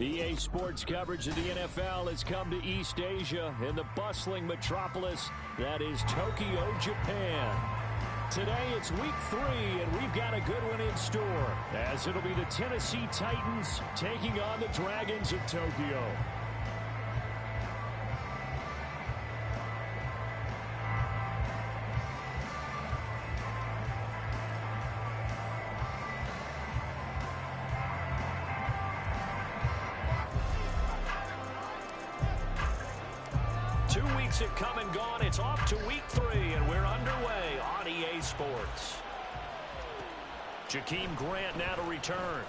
EA Sports coverage of the NFL has come to East Asia in the bustling metropolis that is Tokyo, Japan. Today it's week 3, and we've got a good one in store, as it'll be the Tennessee Titans taking on the Dragons of Tokyo. 2 weeks have come and gone. It's off to week 3, and we're underway on EA Sports. Jakeem Grant now to return.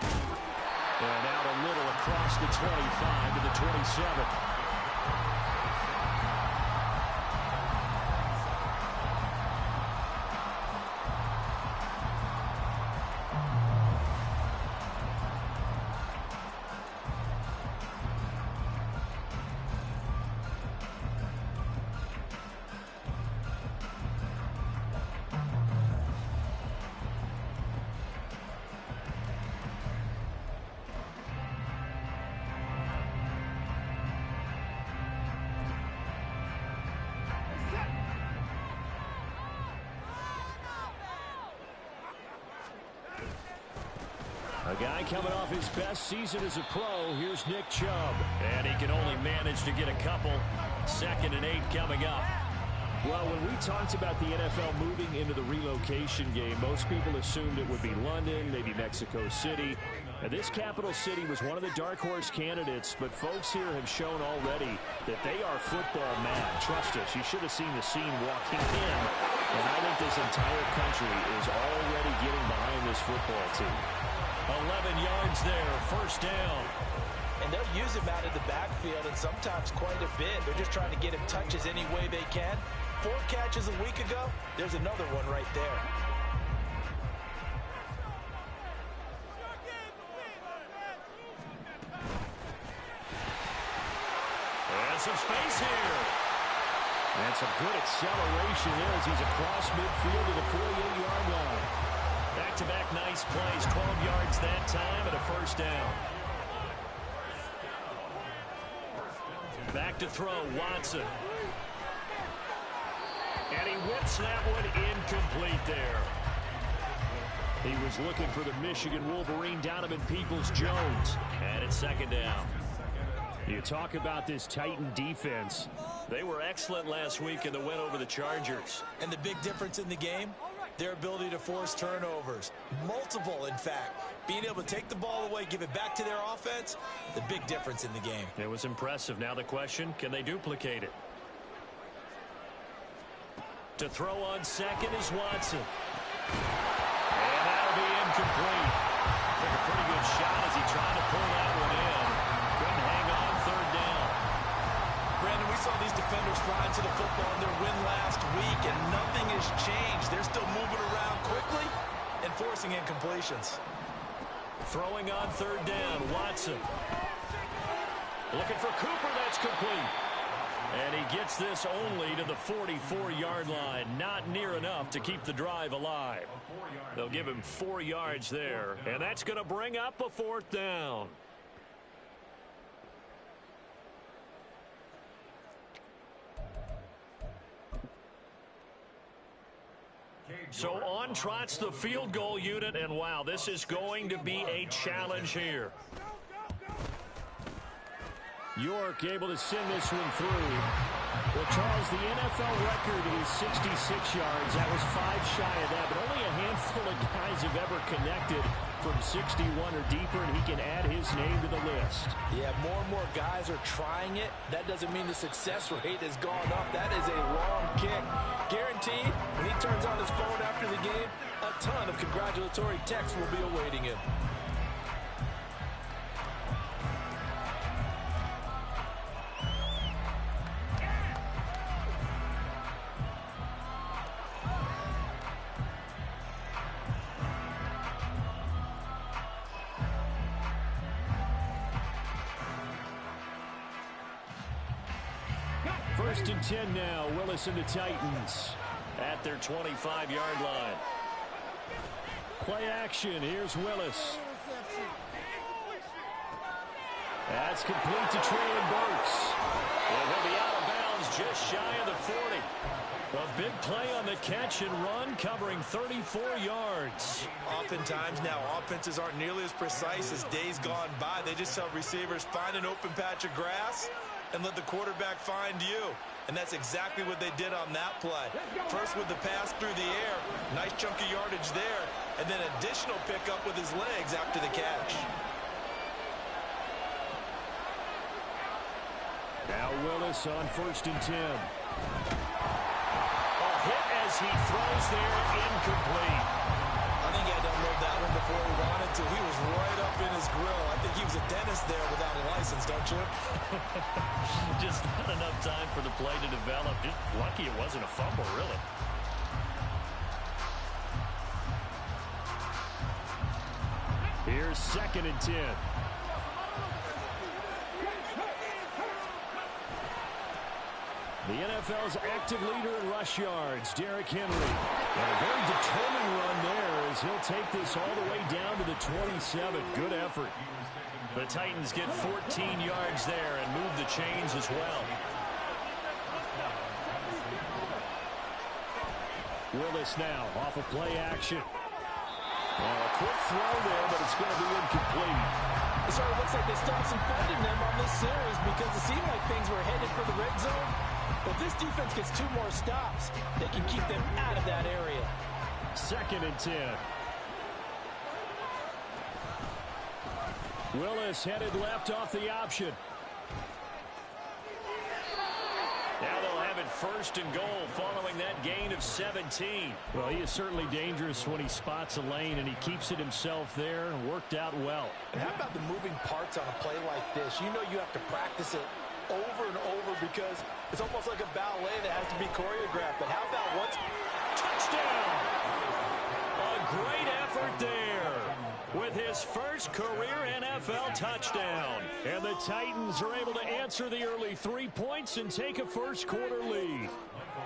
And out a little across the 25 to the 27. A guy coming off his best season as a pro. Here's Nick Chubb. And he can only manage to get a couple. 2nd and 8 coming up. Well, when we talked about the NFL moving into the relocation game, most people assumed it would be London, maybe Mexico City. And this capital city was one of the dark horse candidates, but folks here have shown already that they are football mad. Trust us, you should have seen the scene walking in. And I think this entire country is already getting behind this football team. 11 yards there, 1st down. And they'll use him out of the backfield, and sometimes quite a bit. They're just trying to get him touches any way they can. 4 catches a week ago, there's another one right there. And some space here. And some good acceleration there as he's across midfield to the 48-yard line. Back-to-back nice plays, 12 yards that time, and a 1st down. Back to throw, Watson. And he whips that one incomplete there. He was looking for the Michigan Wolverine, Donovan Peoples-Jones. And it's 2nd down. You talk about this Titan defense. They were excellent last week in the win over the Chargers. And the big difference in the game? Their ability to force turnovers. Multiple, in fact. Being able to take the ball away, give it back to their offense, the big difference in the game. It was impressive. Now the question, can they duplicate it? To throw on 2nd is Watson. And that'll be incomplete. Took a pretty good shot as he tried to pull that one in. Couldn't hang on, 3rd down. Brandon, we saw these defenders flying to the football in their win last week, and nothing has changed. They're still moving around quickly and forcing incompletions. Throwing on 3rd down, Watson. Looking for Cooper, that's complete. And he gets this only to the 44-yard line. Not near enough to keep the drive alive. They'll give him 4 yards there, and that's going to bring up a 4th down. So on trots the field goal unit, and wow, this is going to be a challenge here. York able to send this one through. Well, Charles, the NFL record is 66 yards. That was 5 shy of that, but only a handful of guys have ever connected from 61 or deeper, and he can add his name to the list. Yeah, more and more guys are trying it. That doesn't mean the success rate has gone up. That is a long kick. Guaranteed, when he turns on his phone after the game, a ton of congratulatory texts will be awaiting him. First and 10 now. Willis and the Titans at their 25-yard line. Play action. Here's Willis. That's complete to Traylon Burks. And he'll be out of bounds just shy of the 40. A big play on the catch and run, covering 34 yards. Oftentimes now, offenses aren't nearly as precise as days gone by. They just tell receivers, find an open patch of grass and let the quarterback find you. And that's exactly what they did on that play. First with the pass through the air, nice chunk of yardage there, and then additional pickup with his legs after the catch. Now Willis on 1st and 10. A hit as he throws there, incomplete. I think he had to unload that one before he wanted to. He was right up in his grill. I think he was a dentist there without a license, don't you? Just not enough time for the play to develop. Just lucky it wasn't a fumble, really. Here's 2nd and 10. The NFL's active leader in rush yards, Derrick Henry. And a very determined run there as he'll take this all the way down to the 27. Good effort. The Titans get 14 yards there and move the chains as well. Willis now off of play action. A quick throw there, but it's going to be incomplete. It sort of looks like they stopped some fighting them on this series because it seemed like things were headed for the red zone. But this defense gets 2 more stops. They can keep them out of that area. 2nd and 10. Willis headed left off the option. Now they'll have it 1st and goal following that gain of 17. Well, he is certainly dangerous when he spots a lane, and he keeps it himself there and worked out well. And how about the moving parts on a play like this? You know you have to practice it over and over because it's almost like a ballet that has to be choreographed. But how about once? Touchdown! A great effort there with his first career NFL touchdown. And the Titans are able to answer the early 3 points and take a first-quarter lead.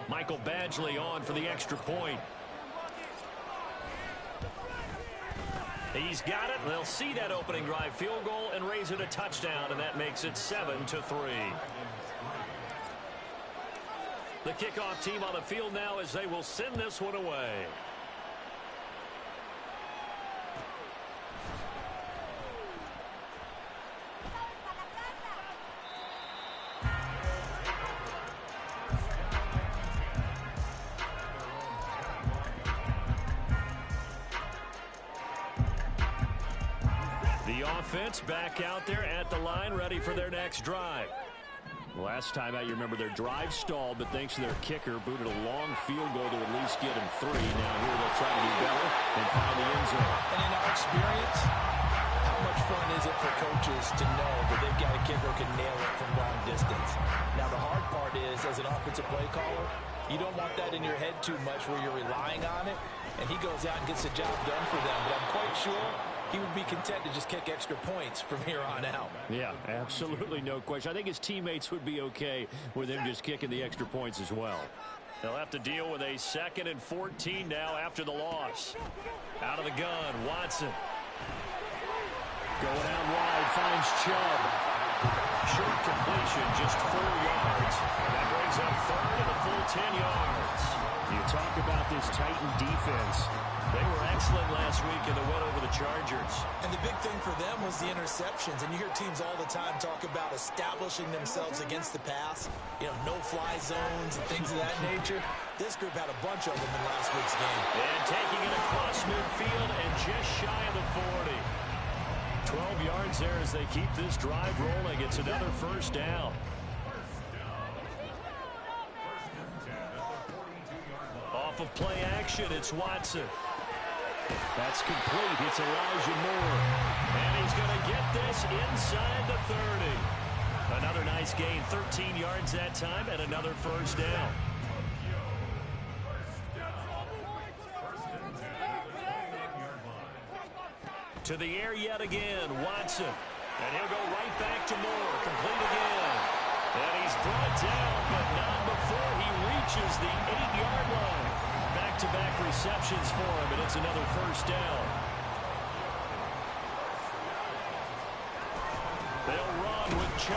Michael Badgley on for the extra point. He's got it. They'll see that opening drive field goal and raise it a touchdown, and that makes it 7-3. The kickoff team on the field now as they will send this one away. The offense back out there at the line, ready for their next drive. Last time out, you remember their drive stalled, but thanks to their kicker, booted a long field goal to at least get him 3. Now here they'll try to do better and find the end zone. And in our experience, how much fun is it for coaches to know that they've got a kicker who can nail it from long distance? Now the hard part is, as an offensive play caller, you don't want that in your head too much where you're relying on it, and he goes out and gets the job done for them. But I'm quite sure he would be content to just kick extra points from here on out. Yeah, absolutely no question. I think his teammates would be okay with him just kicking the extra points as well. They'll have to deal with a 2nd and 14 now after the loss. Out of the gun, Watson. Going out wide, finds Chubb. Short completion, just 4 yards. And that brings up 3rd and a full 10 yards. You talk about this Titan defense. They were excellent last week in the win over the Chargers. And the big thing for them was the interceptions. And you hear teams all the time talk about establishing themselves against the pass. You know, no-fly zones and things of that nature. This group had a bunch of them in last week's game. And taking it across midfield and just shy of the 40. 12 yards there as they keep this drive rolling. It's another first down. Off of play action, it's Watson. That's complete. It's Elijah Moore. And he's going to get this inside the 30. Another nice gain, 13 yards that time, and another first down. To the air yet again, Watson. And he'll go right back to Moore. Complete again. And he's brought down, but not before he reaches the 8-yard line. Back-to-back receptions for him, and it's another first down. They'll run Chubb.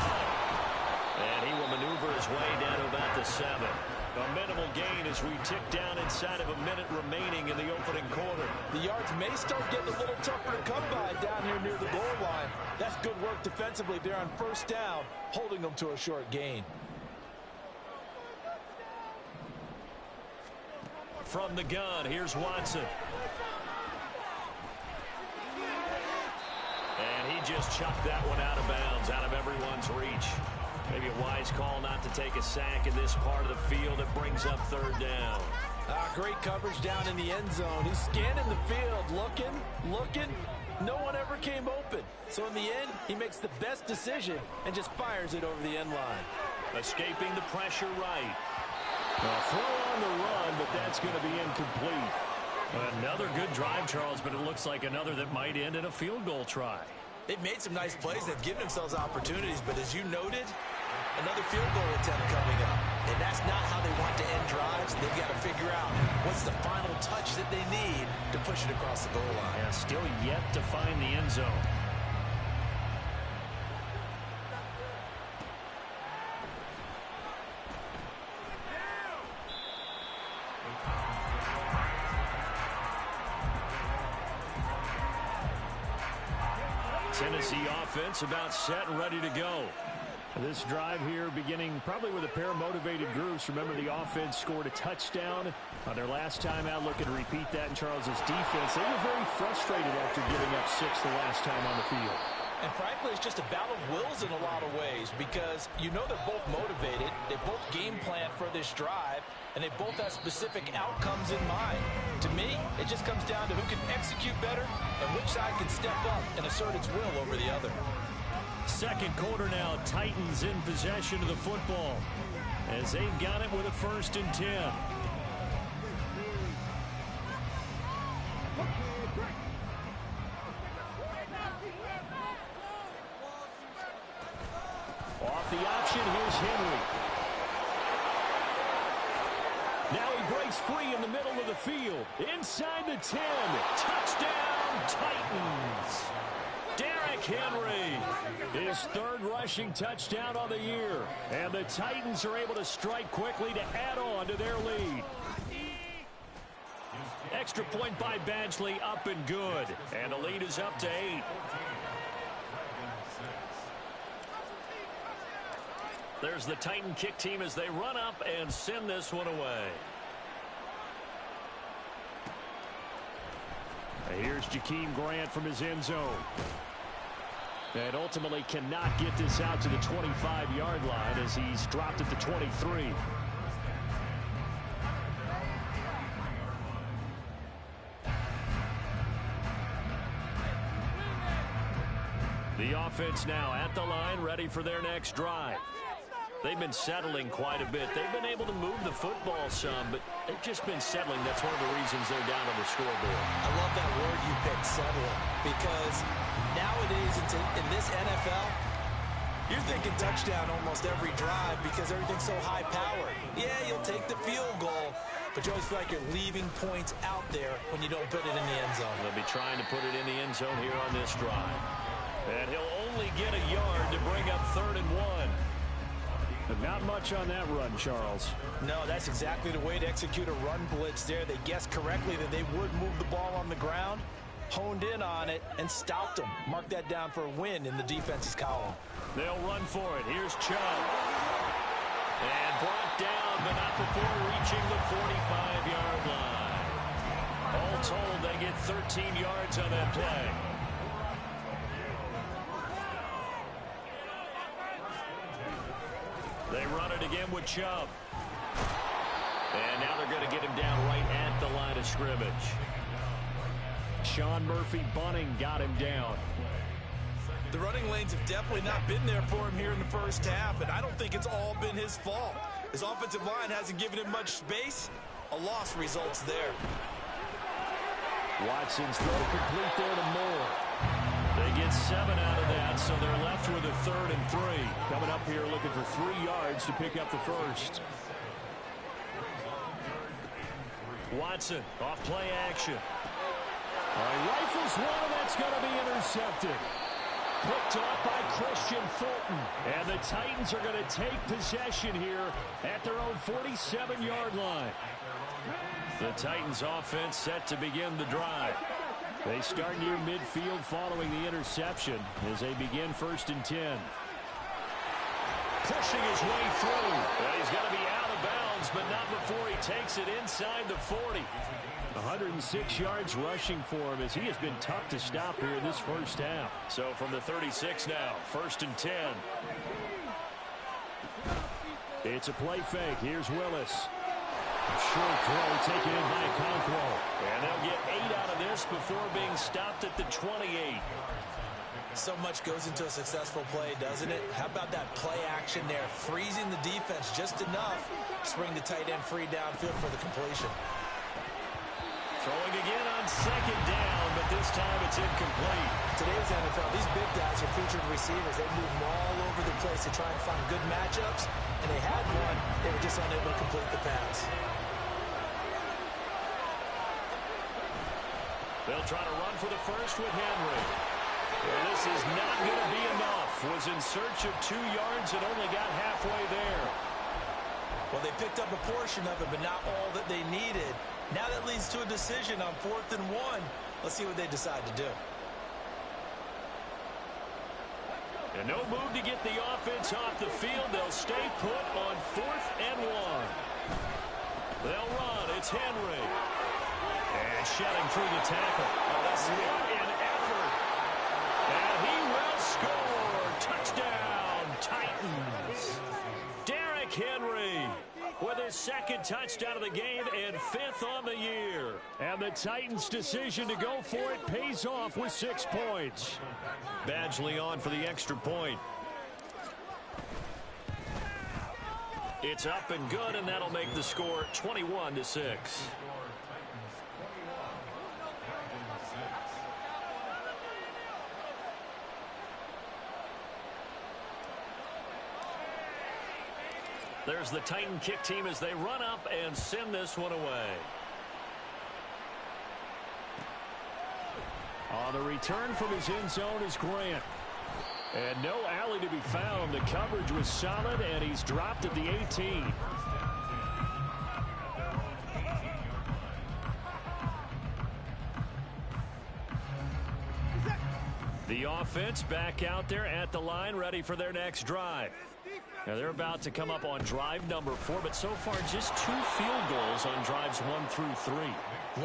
And he will maneuver his way down to about the 7. A minimal gain as we tick down inside of a minute remaining in the opening quarter. The yards may start getting a little tougher to come by down here near the goal line. That's good work defensively there on first down, holding them to a short gain. From the gun, here's Watson. And he just chucked that one out of bounds, out of everyone's reach. Maybe a wise call not to take a sack in this part of the field. It brings up third down. Great coverage down in the end zone. He's scanning the field, looking. No one ever came open. So in the end, he makes the best decision and just fires it over the end line. Escaping the pressure right. A throw on the run, but that's going to be incomplete. Another good drive, Charles, but it looks like another that might end in a field goal try. They've made some nice plays. They've given themselves opportunities, but as you noted, another field goal attempt coming up. And that's not how they want to end drives. They've got to figure out what's the final touch that they need to push it across the goal line. Yeah, still yet to find the end zone. Tennessee offense about set and ready to go. This drive here beginning probably with a pair of motivated groups. Remember, the offense scored a touchdown on their last time out. Looking to repeat that in Charles's defense. They were very frustrated after giving up 6 the last time on the field. And frankly, it's just a battle of wills in a lot of ways because you know they're both motivated. They both game plan for this drive, and they both have specific outcomes in mind. To me, it just comes down to who can execute better and which side can step up and assert its will over the other. Second quarter now, Titans in possession of the football as they've got it with a 1st and 10. Off the option, here's Henry. Now he breaks free in the middle of the field. Inside the 10. Touchdown, Titans. Derrick Henry, his 3rd rushing touchdown on the year. And the Titans are able to strike quickly to add on to their lead. Extra point by Badgley, up and good. And the lead is up to 8. There's the Titan kick team as they run up and send this one away. Here's Jakeem Grant from his end zone. And ultimately cannot get this out to the 25-yard line as he's dropped at the 23. The offense now at the line, ready for their next drive. They've been settling quite a bit. They've been able to move the football some, but they've just been settling. That's one of the reasons they're down on the scoreboard. I love that word you picked, settling, because nowadays in this NFL, you're thinking touchdown almost every drive because everything's so high-powered. Yeah, you'll take the field goal, but you always feel like you're leaving points out there when you don't put it in the end zone. They'll be trying to put it in the end zone here on this drive. And he'll only get a yard to bring up 3rd and 1. But not much on that run, Charles. No, that's exactly the way to execute a run blitz there. They guessed correctly that they would move the ball on the ground, honed in on it, and stopped them. Mark that down for a win in the defense's column. They'll run for it. Here's Chubb. And brought down, but not before reaching the 45-yard line. All told, they get 13 yards on that play. They run it again with Chubb. And now they're going to get him down right at the line of scrimmage. Sean Murphy-Bunting got him down. The running lanes have definitely not been there for him here in the first half, and I don't think it's all been his fault. His offensive line hasn't given him much space. A loss results there. Watson's throw complete there to Moore. They get 7 out of that, so they're left with a 3rd and 3. Coming up here looking for 3 yards to pick up the first. Watson off play action. Rifles one, and that's going to be intercepted. picked off by Christian Fulton. And the Titans are going to take possession here at their own 47-yard line. The Titans offense set to begin the drive. They start near midfield following the interception as they begin 1st and 10. Pushing his way through. And he's going to be out of bounds, but not before he takes it inside the 40. 106 yards rushing for him as he has been tough to stop here in this first half. So from the 36 now, 1st and 10. It's a play fake. Here's Willis. Short throw taken in by Conquo. And they'll get 8 out of this before being stopped at the 28. So much goes into a successful play, doesn't it? How about that play action there? Freezing the defense just enough to bring the tight end free downfield for the completion. Throwing again on 2nd down, but this time it's incomplete. Today's NFL, these big guys are featured receivers. They move them all over the place to try and find good matchups, and they had one. They were just unable to complete the pass. They'll try to run for the first with Henry. Well, this is not going to be enough. Was in search of 2 yards and only got halfway there. Well, they picked up a portion of it, but not all that they needed. Now that leads to a decision on 4th and 1. Let's see what they decide to do. And no move to get the offense off the field. They'll stay put on 4th and 1. They'll run. It's Henry. And shedding through the tackle. Oh, that's what an effort. And he will score. Touchdown, Titans. Derrick Henry with his 2nd touchdown of the game and 5th on the year. And the Titans' decision to go for it pays off with 6 points. Badgley on for the extra point. It's up and good, and that'll make the score 21-6. There's the Titan kick team as they run up and send this one away. On the return from his end zone is Grant. And no alley to be found. The coverage was solid, and he's dropped at the 18. The offense back out there at the line, ready for their next drive. Now they're about to come up on drive number 4, but so far just 2 field goals on drives 1 through 3.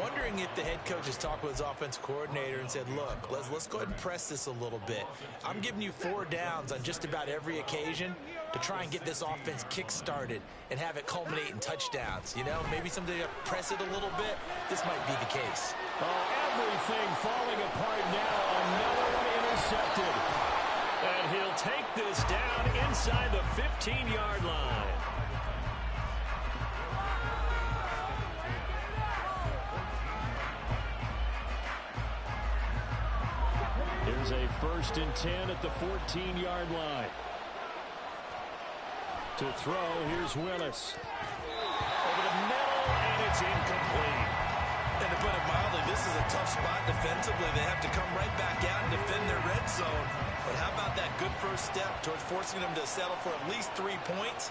Wondering if the head coach has talked with his offensive coordinator and said, look, let's go ahead and press this a little bit. I'm giving you 4 downs on just about every occasion to try and get this offense kick-started and have it culminate in touchdowns. You know, maybe someday press it a little bit. This might be the case. Oh, everything falling apart now. Another one intercepted. And he'll take this down inside the 15-yard line. Here's a 1st and 10 at the 14-yard line. To throw, here's Willis. Over the middle, and it's incomplete. And to put it mildly, this is a tough spot defensively. They have to come right back out and defend their red zone. But how about that good first step towards forcing them to settle for at least 3 points?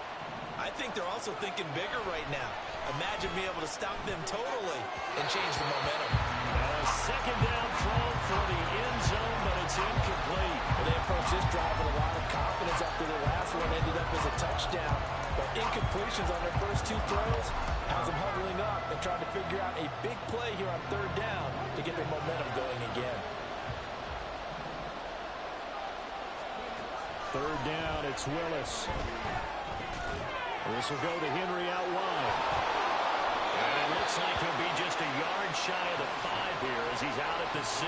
I think they're also thinking bigger right now. Imagine being able to stop them totally and change the momentum. A 2nd down throw for the end zone, but it's incomplete. Well, they approach this drive with a lot of confidence after the last one ended up as a touchdown. But incompletions on their first 2 throws has them huddling up and trying to figure out a big play here on 3rd down to get their momentum going again. 3rd down, it's Willis. This will go to Henry out wide. And it looks like he'll be just a yard shy of the 5 here as he's out at the 6.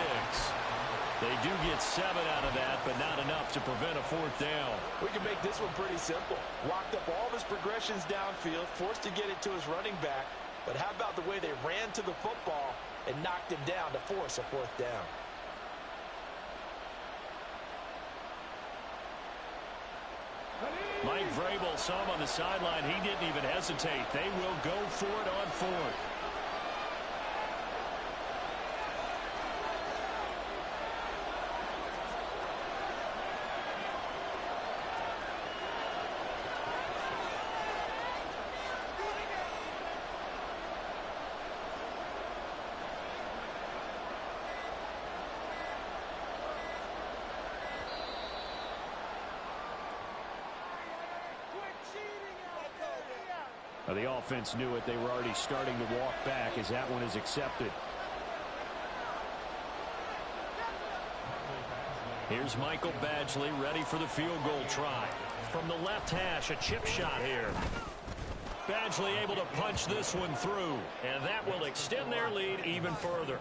They do get 7 out of that, but not enough to prevent a 4th down. We can make this one pretty simple. Locked up all of his progressions downfield, forced to get it to his running back. But how about the way they ran to the football and knocked him down to force a 4th down? Mike Vrabel saw him on the sideline. He didn't even hesitate. They will go for it on 4th. The offense knew it. They were already starting to walk back as that one is accepted. Here's Michael Badgley ready for the field goal try. From the left hash, a chip shot here. Badgley able to punch this one through, and that will extend their lead even further.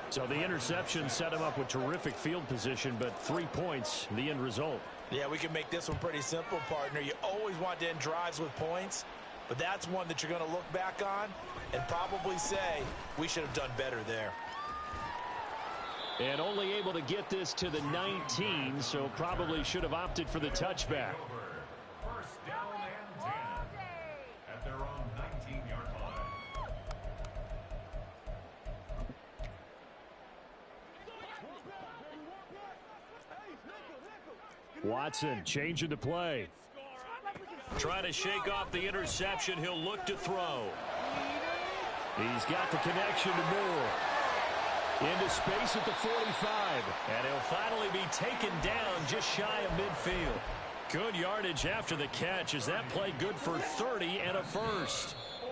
So the interception set him up with terrific field position, but 3 points, the end result. Yeah, we can make this one pretty simple, partner. You always want to end drives with points, but that's one that you're going to look back on and probably say, we should have done better there. And only able to get this to the 19, so probably should have opted for the touchback. First down and 10 at their own 19-yard line. Watson changing the play. Trying to shake off the interception. He'll look to throw. He's got the connection to Moore. Into space at the 45. And he'll finally be taken down just shy of midfield. Good yardage after the catch as that play good for 30 and a first. 4A.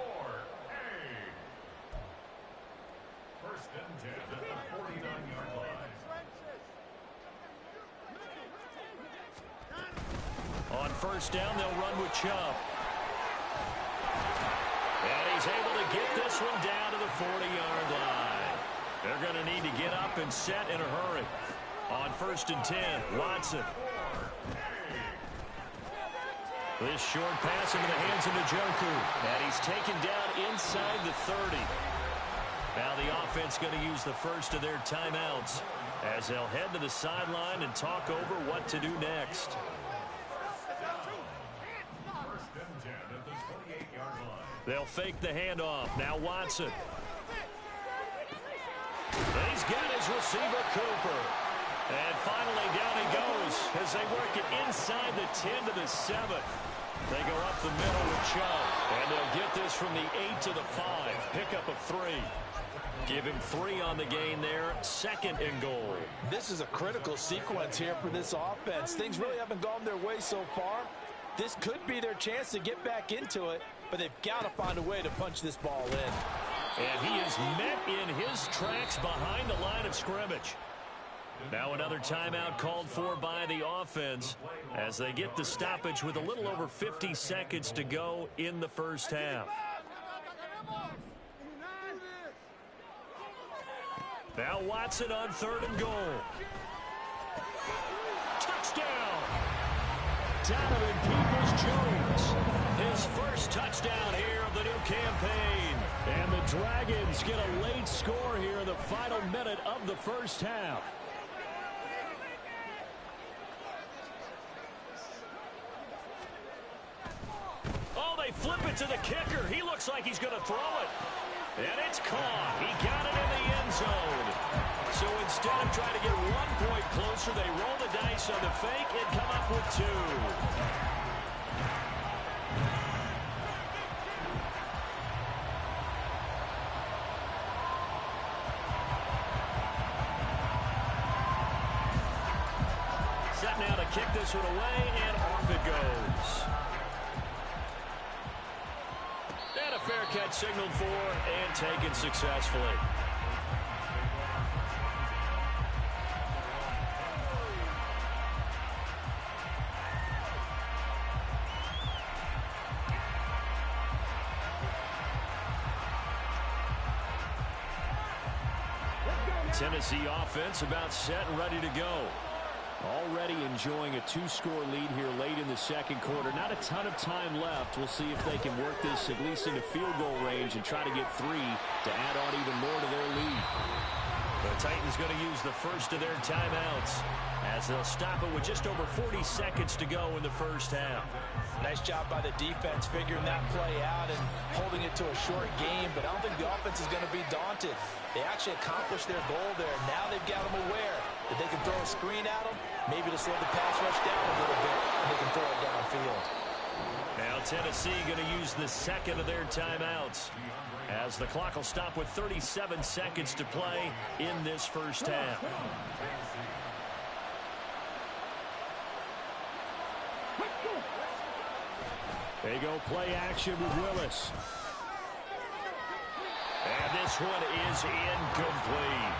First and 10 at the 49-yard line. On first down, they'll run with Chubb. And he's able to get this one down to the 40-yard line. They're going to need to get up and set in a hurry. On first and 10, Watson. This short pass into the hands of Njoku. And he's taken down inside the 30. Now the offense going to use the first of their timeouts as they'll head to the sideline and talk over what to do next. First and 10 at the 28-yard line. They'll fake the handoff. Now Watson. He's got his receiver, Cooper. And finally down he goes as they work it inside the 10 to the 7. They go up the middle with Chubb. And they'll get this from the 8 to the 5. Pickup of 3. Give him 3 on the gain there. Second and goal. This is a critical sequence here for this offense. Things really haven't gone their way so far. This could be their chance to get back into it, but they've got to find a way to punch this ball in. And he is met in his tracks behind the line of scrimmage. Now another timeout called for by the offense as they get the stoppage with a little over 50 seconds to go in the first half. Now Watson on third and goal. Touchdown! Donovan Peoples-Jones. His first touchdown here of the new campaign. And the Dragons get a late score here in the final minute of the first half. Oh, they flip it to the kicker. He looks like he's going to throw it. And it's caught. He got it in the end zone. So instead of trying to get 1 point closer, they roll the dice on the fake and come up with 2. Set now to kick this one away, and off it goes. And a fair catch signaled for and taken successfully. Tennessee offense about set and ready to go. Already enjoying a 2-score lead here late in the second quarter. Not a ton of time left. We'll see if they can work this at least into field goal range and try to get 3 to add on even more to their lead. The Titans going to use the first of their timeouts as they'll stop it with just over 40 seconds to go in the first half. Nice job by the defense figuring that play out and holding it to a short game, but I don't think the offense is going to be daunted. They actually accomplished their goal there. Now they've got them aware that they can throw a screen at them, maybe to slow the pass rush down a little bit, and they can throw it downfield. Now Tennessee going to use the second of their timeouts as the clock will stop with 37 seconds to play in this first half. They go play action with Willis. And this one is incomplete.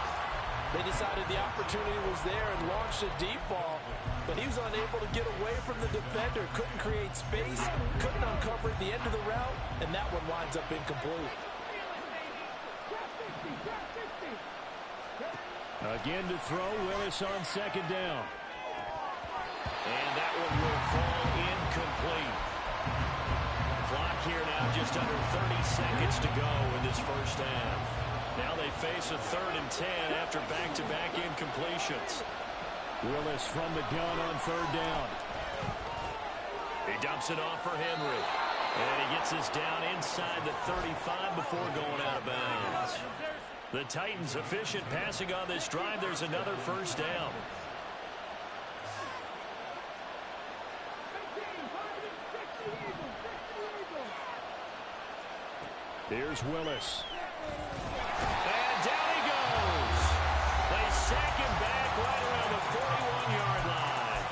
They decided the opportunity was there and launched a deep ball, but he was unable to get away from the defender, couldn't create space, couldn't uncover at the end of the route, and that one winds up incomplete. Again to throw, Willis on second down. And that one will fall incomplete. Clock here now, just under 30 seconds to go in this first half. Now they face a 3rd and 10 after back-to-back incompletions. Willis from the gun on 3rd down. He dumps it off for Henry. And he gets this down inside the 35 before going out of bounds. The Titans efficient passing on this drive. There's another first down. Here's Willis. And down he goes. They sack him back right around the 41-yard line.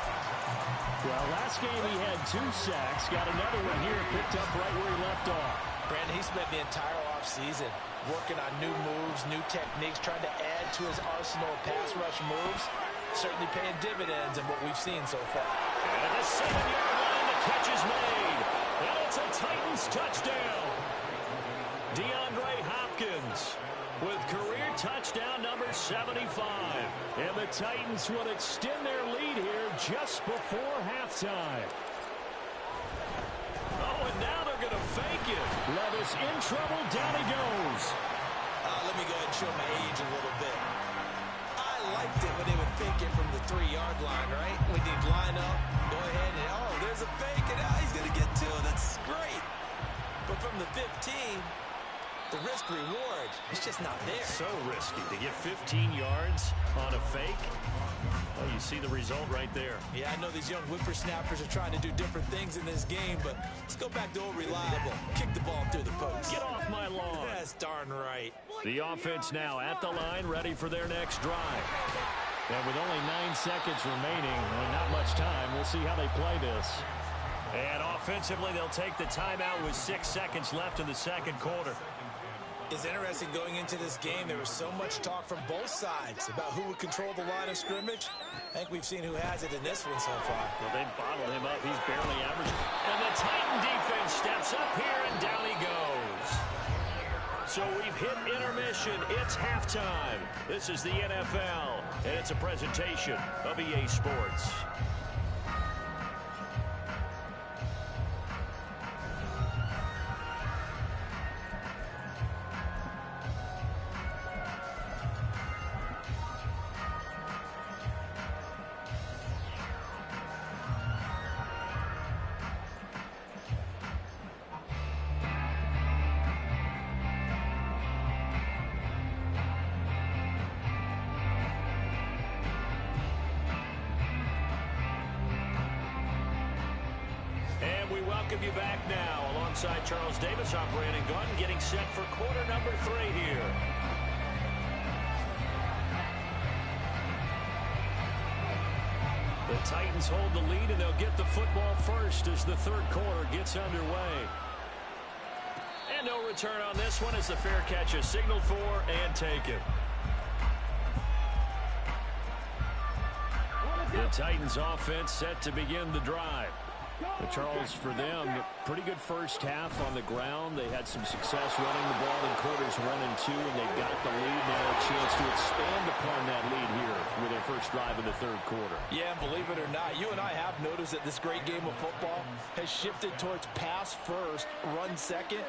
Well, last game he had 2 sacks. Got another one here picked up right where he left off. Brandon, he spent the entire offseason working on new moves, new techniques, trying to add to his arsenal of pass rush moves. Certainly paying dividends in what we've seen so far. And at the 7-yard line, the catch is made. And it's a Titans touchdown. DeAndre Hopkins with career touchdown number 75. And the Titans will extend their lead here just before halftime. Oh, and now they're going to fake it. Levis in trouble. Down he goes. Let me go ahead and show my age a little bit. I liked it when they would fake it from the 3-yard line, right? When they'd line up, go ahead and, oh, there's a fake, and he's going to get 2. That's great. But from the 15... the risk-reward is just not there. So risky to get 15 yards on a fake. Well, you see the result right there. Yeah, I know these young whippersnappers are trying to do different things in this game, but let's go back to old reliable. Kick the ball through the post. Get off my lawn. That's darn right. The offense now at the line, ready for their next drive. And with only 9 seconds remaining, and not much time, we'll see how they play this. And offensively, they'll take the timeout with 6 seconds left in the second quarter. It's interesting going into this game. There was so much talk from both sides about who would control the line of scrimmage. I think we've seen who has it in this one so far. Well, they bottled him up. He's barely average. And the Titan defense steps up here, and down he goes. So we've hit intermission. It's halftime. This is the NFL, and it's a presentation of EA Sports. Welcome you back now. Alongside Charles Davis, I'm Brandon Gunn, getting set for quarter number 3 here. The Titans hold the lead, and they'll get the football first as the third quarter gets underway. And no return on this one as the fair catch is signaled for and taken. The Titans offense set to begin the drive. But Charles, for them, pretty good first half on the ground. They had some success running the ball in quarters 1 and 2, and they've got the lead now, a chance to expand upon that lead here with their first drive in the third quarter. Yeah, and believe it or not, you and I have noticed that this great game of football has shifted towards pass first, run second.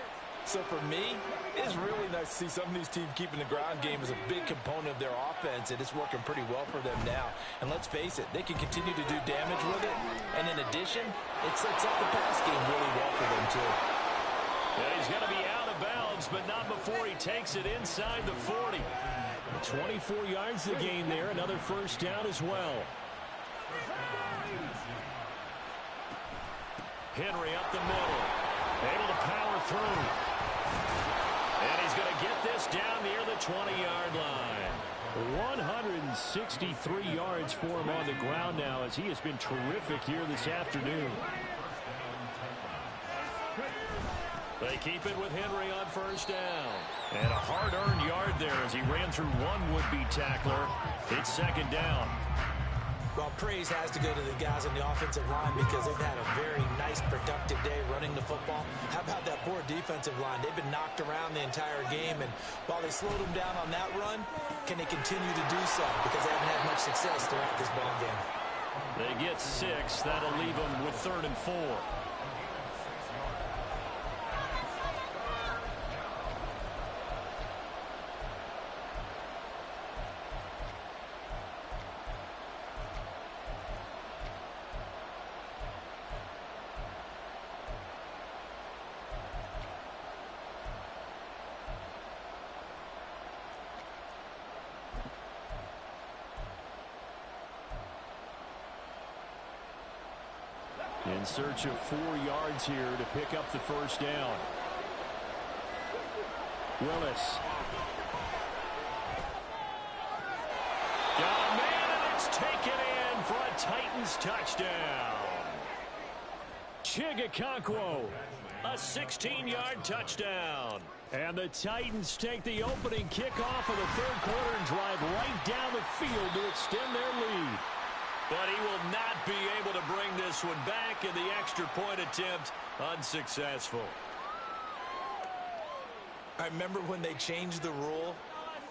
So for me, it's really nice to see some of these teams keeping the ground game as a big component of their offense, and it's working pretty well for them now. And let's face it, they can continue to do damage with it. And in addition, it sets up the pass game really well for them, too. Yeah, he's going to be out of bounds, but not before he takes it inside the 40. 24 yards to gain there, another first down as well. Henry up the middle, able to power through. And he's going to get this down near the 20-yard line. 163 yards for him on the ground now as he has been terrific here this afternoon. They keep it with Henry on first down. And a hard-earned yard there as he ran through one would-be tackler. It's second down. Well, praise has to go to the guys on the offensive line because they've had a very nice, productive day running the football. How about that poor defensive line? They've been knocked around the entire game, and while they slowed them down on that run, can they continue to do so? Because they haven't had much success throughout this ball game. They get 6. That'll leave them with 3rd and 4. In search of 4 yards here to pick up the first down. Willis. Got a man, and it's taken in for a Titans touchdown. Chigakonkwo, a 16-yard touchdown. And the Titans take the opening kickoff of the 3rd quarter and drive right down the field to extend their lead. But he will not be able to bring this one back, and the extra point attempt unsuccessful. I remember when they changed the rule,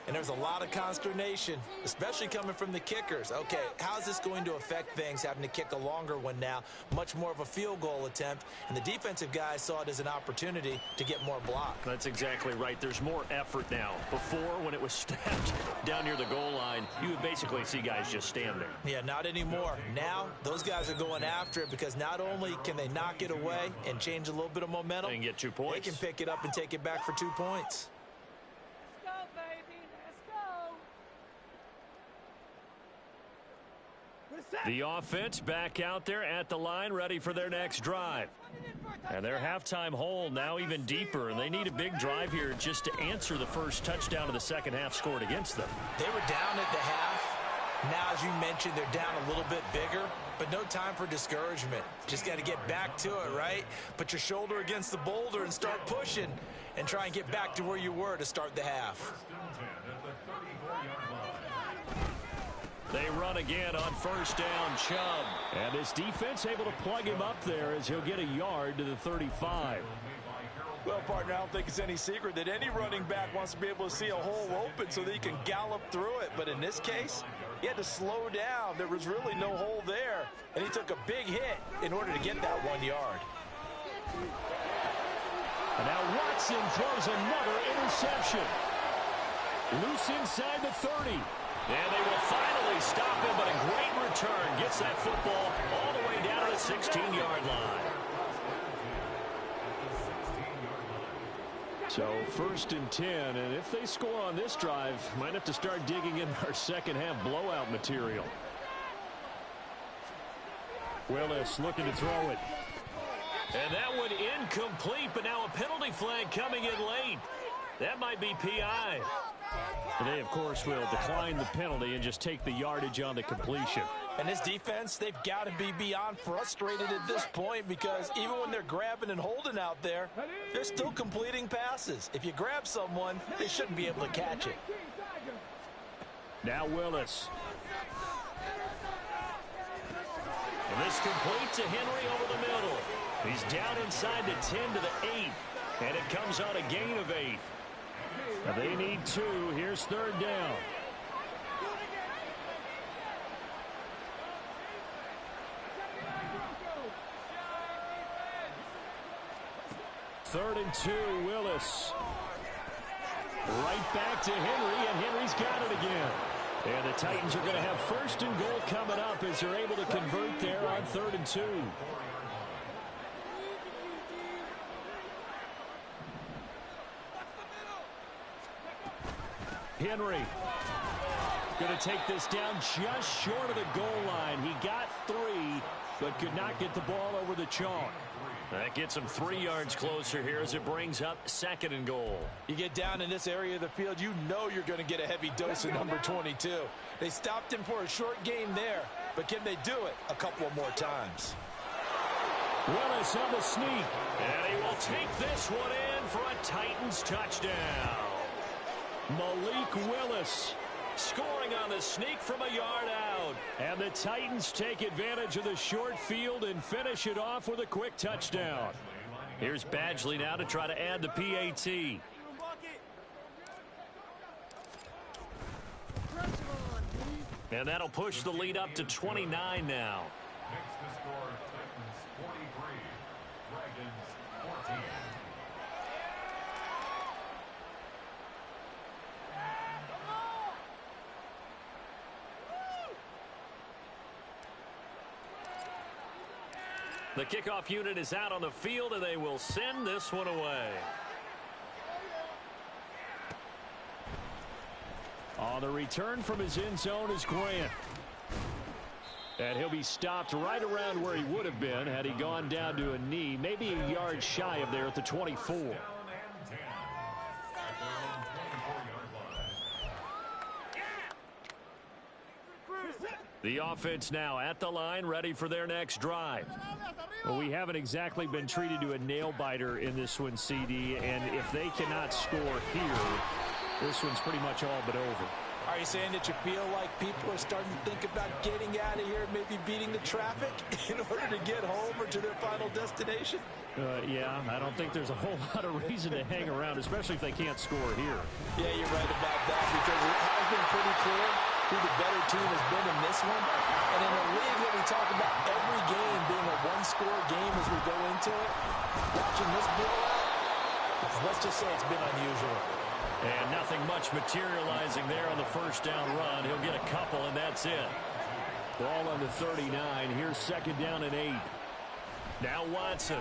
and there was a lot of consternation, especially coming from the kickers. Okay, how's this going to affect things, having to kick a longer one now, much more of a field goal attempt, and the defensive guys saw it as an opportunity to get more block. That's exactly right. There's more effort now. Before, when it was snapped down near the goal line, you would basically see guys just stand there. Yeah, not anymore. Now, those guys are going after it because not only can they knock it away and change a little bit of momentum, they can get 2 points. They can pick it up and take it back for 2 points. The offense back out there at the line, ready for their next drive. And their halftime hole now even deeper, and they need a big drive here just to answer the first touchdown of the second half scored against them. They were down at the half. Now, as you mentioned, they're down a little bit bigger, but no time for discouragement. Just got to get back to it, right? Put your shoulder against the boulder and start pushing and try and get back to where you were to start the half. They run again on first down, Chubb. And this defense able to plug him up there as he'll get a yard to the 35. Well, partner, I don't think it's any secret that any running back wants to be able to see a hole open so that he can gallop through it. But in this case, he had to slow down. There was really no hole there. And he took a big hit in order to get that 1 yard. And now Watson throws another interception. Loose inside the 30. And they will finally stop him, but a great return gets that football all the way down to the 16-yard line. So 1st and 10, and if they score on this drive, might have to start digging in our second half blowout material. Willis looking to throw it. And that one incomplete, but now a penalty flag coming in late. That might be PI. They, of course, will decline the penalty and just take the yardage on the completion. And this defense, they've got to be beyond frustrated at this point because even when they're grabbing and holding out there, they're still completing passes. If you grab someone, they shouldn't be able to catch it. Now Willis. And this complete to Henry over the middle. He's down inside the 10 to the 8. And it comes on a gain of 8. They need 2. Here's 3rd down. Third and 2, Willis. Right back to Henry, and Henry's got it again. And the Titans are going to have 1st and goal coming up as they're able to convert there on 3rd and 2. Henry going to take this down just short of the goal line. He got 3, but could not get the ball over the chalk. That gets him 3 yards closer here as it brings up 2nd and goal. You get down in this area of the field, you know you're going to get a heavy dose of number 22. They stopped him for a short gain there, but can they do it a couple of more times? Willis on the sneak. And he will take this one in for a Titans touchdown. Malik Willis scoring on the sneak from a yard out. And the Titans take advantage of the short field and finish it off with a quick touchdown. Here's Badgley now to try to add the PAT. And that'll push the lead up to 29 now. Next to score, Titans 43, Dragons 14. The kickoff unit is out on the field, and they will send this one away. On the return from his end zone is Grant. And he'll be stopped right around where he would have been had he gone down to a knee, maybe a yard shy of there at the 24. Down and 10 at their own 24-yard line. The offense now at the line, ready for their next drive. Well, we haven't exactly been treated to a nail-biter in this one, CD, and if they cannot score here, this one's pretty much all but over. Are you saying that you feel like people are starting to think about getting out of here, maybe beating the traffic in order to get home or to their final destination? Yeah, I don't think there's a whole lot of reason to hang around, especially if they can't score here. Yeah, you're right about that, because it has been pretty clear who the better team has been in this one. And in a league that we talk about every game being a one-score game as we go into it, watching this blowout, let's just say it's been unusual. And nothing much materializing there on the first down run. He'll get a couple, and that's it. Ball on the 39. Here's second down and 8. Now Watson.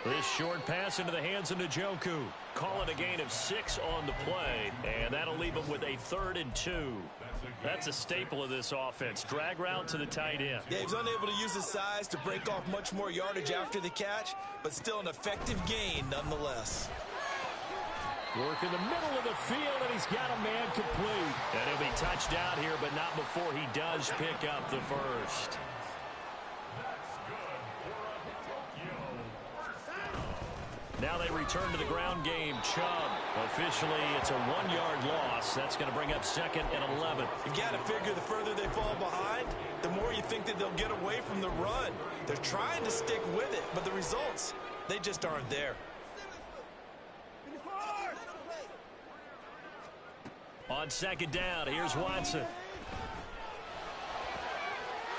This short pass into the hands of Njoku. Call it a gain of 6 on the play, and that'll leave him with a 3rd and 2. That's a staple of this offense. Drag route to the tight end. Yeah, he's unable to use his size to break off much more yardage after the catch, but still an effective gain nonetheless. Work in the middle of the field, and he's got a man complete. And he'll be touched out here, but not before he does pick up the first. Now they return to the ground game. Chubb. Officially, it's a 1-yard loss. That's going to bring up 2nd and 11. You've got to figure the further they fall behind, the more you think that they'll get away from the run. They're trying to stick with it, but the results, they just aren't there. On second down, here's Watson.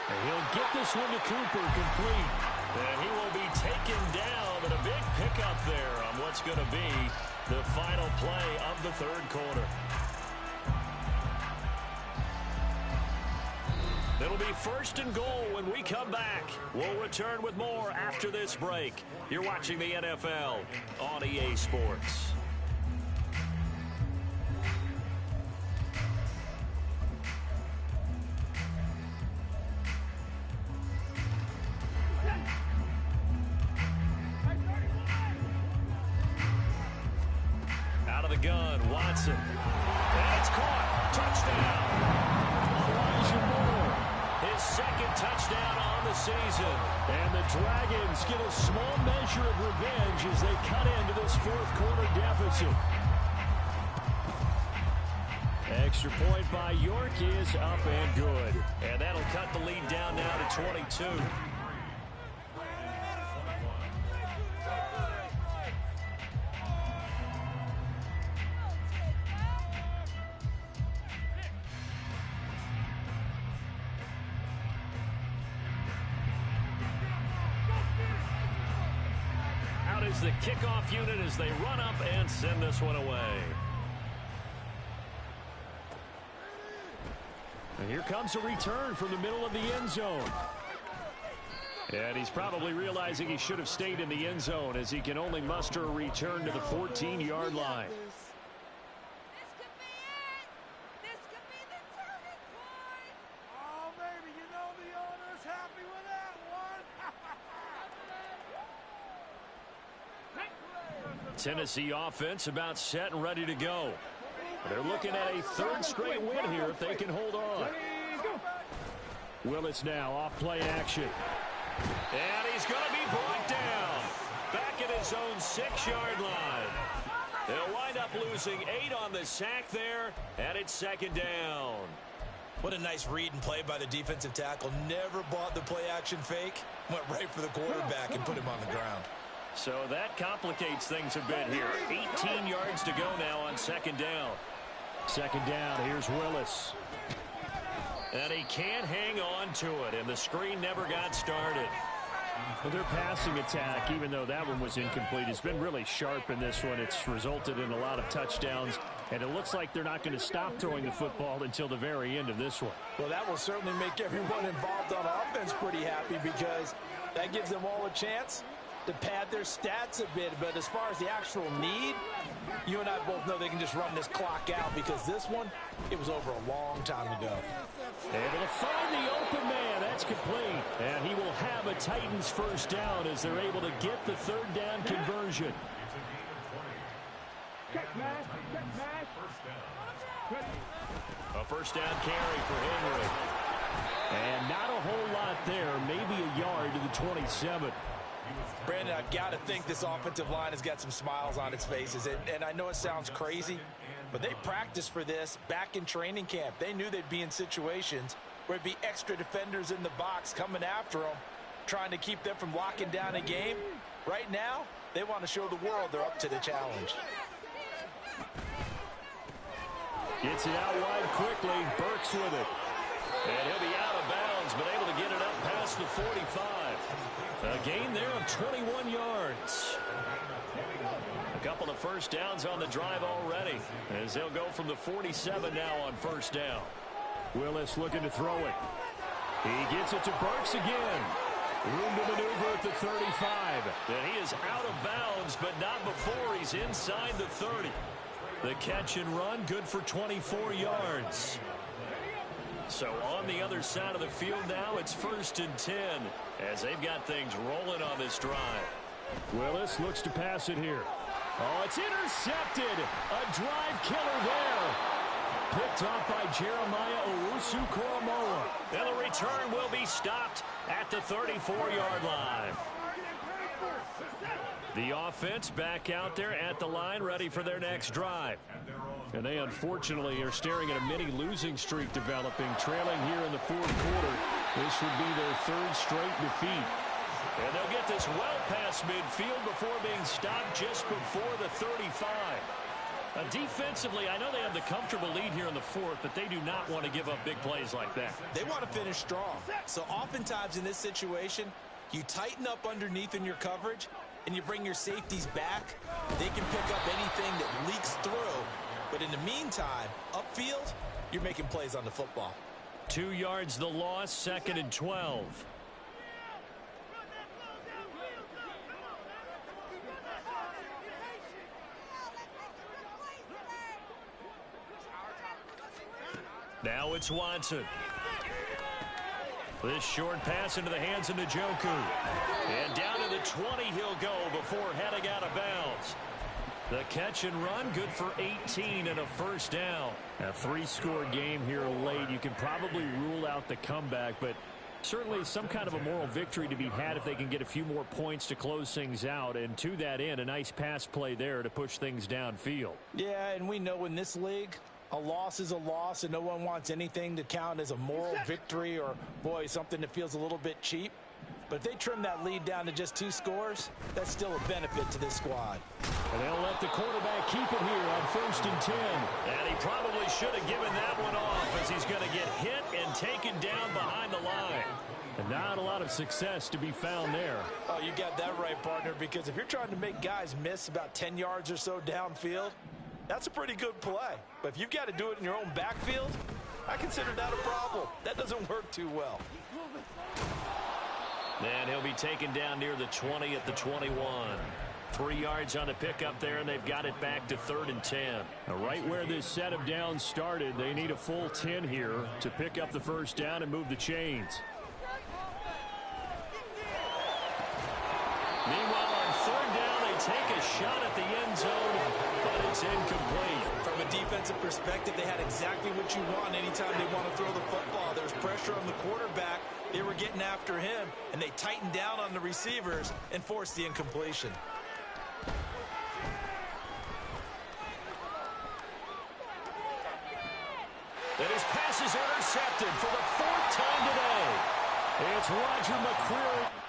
And he'll get this one to Cooper, complete. And he will be taken down, and a big pickup there on what's going to be the final play of the 3rd quarter. It'll be 1st and goal when we come back. We'll return with more after this break. You're watching the NFL on EA Sports. Out of the gun, Watson. And it's caught. Touchdown. Elijah Moore. His 2nd touchdown on the season. And the Dragons get a small measure of revenge as they cut into this 4th quarter deficit. Extra point by York is up and good. And that'll cut the lead down now to 22. Is the kickoff unit as they run up and send this one away. And here comes a return from the middle of the end zone. And he's probably realizing he should have stayed in the end zone as he can only muster a return to the 14-yard line. Tennessee offense about set and ready to go. They're looking at a 3rd straight win here if they can hold on. Willis now off play action. And he's going to be brought down. Back at his own 6-yard line. They'll wind up losing 8 on the sack there, and it's 2nd down. What a nice read and play by the defensive tackle. Never bought the play action fake. Went right for the quarterback and put him on the ground. So that complicates things a bit here. 18 yards to go now on 2nd down. 2nd down, here's Willis. And he can't hang on to it, and the screen never got started. Well, their passing attack, even though that one was incomplete, has been really sharp in this one. It's resulted in a lot of touchdowns, and it looks like they're not going to stop throwing the football until the very end of this one. Well, that will certainly make everyone involved on offense pretty happy because that gives them all a chance to pad their stats a bit. But as far as the actual need, you and I both know they can just run this clock out because this one, it was over a long time ago. Able to find the open man. That's complete. And he will have a Titans first down as they're able to get the 3rd down conversion. A first down carry for Henry. And not a whole lot there. Maybe a yard to the 27. Brandon, I've got to think this offensive line has got some smiles on its faces. And I know it sounds crazy, but they practiced for this back in training camp. They knew they'd be in situations where it'd be extra defenders in the box coming after them, trying to keep them from locking down a game. Right now, they want to show the world they're up to the challenge. Gets it out wide quickly. Burks with it. And he'll be out of bounds, but able to get it up past the 45. A gain there of 21 yards. A couple of first downs on the drive already, as they'll go from the 47 now on first down. Willis looking to throw it. He gets it to Burks again. Room to maneuver at the 35. And he is out of bounds, but not before he's inside the 30. The catch and run, good for 24 yards. So on the other side of the field now, it's 1st and 10 as they've got things rolling on this drive. Willis looks to pass it here. Oh, it's intercepted. A drive killer there. Picked off by Jeremiah Owusu-Koramoah. And the return will be stopped at the 34-yard line. The offense back out there at the line, ready for their next drive. And they unfortunately are staring at a mini losing streak developing, trailing here in the 4th quarter. This would be their 3rd straight defeat. And they'll get this well past midfield before being stopped just before the 35. Defensively, I know they have the comfortable lead here in the 4th, but they do not want to give up big plays like that. They want to finish strong. So oftentimes in this situation, you tighten up underneath in your coverage, and you bring your safeties back. They can pick up anything that leaks through. But in the meantime, upfield, you're making plays on the football. 2 yards the loss, 2nd and 12. Now it's Watson. This short pass into the hands of Njoku. And down to the 20 he'll go before heading out of bounds. The catch and run, good for 18 and a first down. A 3-score game here late. You can probably rule out the comeback, but certainly some kind of a moral victory to be had if they can get a few more points to close things out. And to that end, a nice pass play there to push things downfield. Yeah, and we know in this league, a loss is a loss, and no one wants anything to count as a moral victory or, boy, something that feels a little bit cheap. But if they trim that lead down to just 2 scores, that's still a benefit to this squad. And they'll let the quarterback keep it here on 1st and 10. And he probably should have given that one off as he's going to get hit and taken down behind the line. And not a lot of success to be found there. Oh, you got that right, partner, because if you're trying to make guys miss about 10 yards or so downfield, that's a pretty good play. But if you've got to do it in your own backfield, I consider that a problem. That doesn't work too well. And he'll be taken down near the 20 at the 21. 3 yards on the pickup there, and they've got it back to 3rd and 10. Right where this set of downs started, they need a full 10 here to pick up the first down and move the chains. Meanwhile, on 3rd down, they take a shot at the end zone, but it's incomplete. From a defensive perspective, they had exactly what you want anytime they want to throw the football. There's pressure pressure on the quarterback, they were getting after him, and they tightened down on the receivers and forced the incompletion. And his pass is intercepted for the 4th time today. It's Y1W3.